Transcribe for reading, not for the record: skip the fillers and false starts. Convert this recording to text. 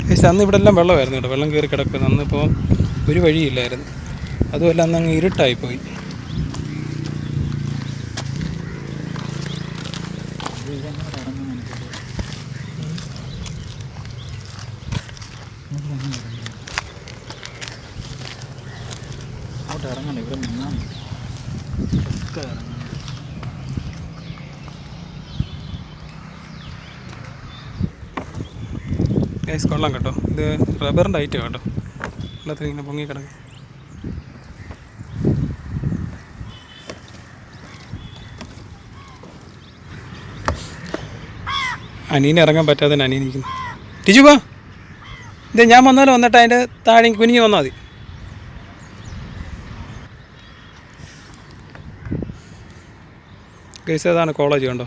പക്ഷേ അന്ന് ഇവിടെ എല്ലാം വെള്ളമായിരുന്നു കേട്ടോ, വെള്ളം കയറി കിടക്കുന്നു. അന്നിപ്പോൾ ഒരു വഴിയില്ലായിരുന്നു. അതുമല്ല അന്ന് അങ്ങ് ഇരുട്ടായിപ്പോയി. അങ്ങോട്ട് ഇറങ്ങണം, ഇവിടെ നിന്നാൽ ഒക്കെ ഇറങ്ങണം. ഗൈസ് കൊള്ളാം കേട്ടോ, ഇത് റബ്ബറിൻ്റെ ഐറ്റം കേട്ടോ, വെള്ളത്തിൽ ഇങ്ങനെ പൊങ്ങി കിടക്കും. അനീനെ ഇറങ്ങാൻ പറ്റാതെ അനീനിരിക്കുന്നു. ടിജു വാ, ഇത് ഞാൻ വന്നാലും വന്നിട്ട് അതിൻ്റെ താഴെ കുനിഞ്ഞ് വന്നാൽ മതി. ഗൈസ് അതാണ് കോളേജ് കണ്ടോ.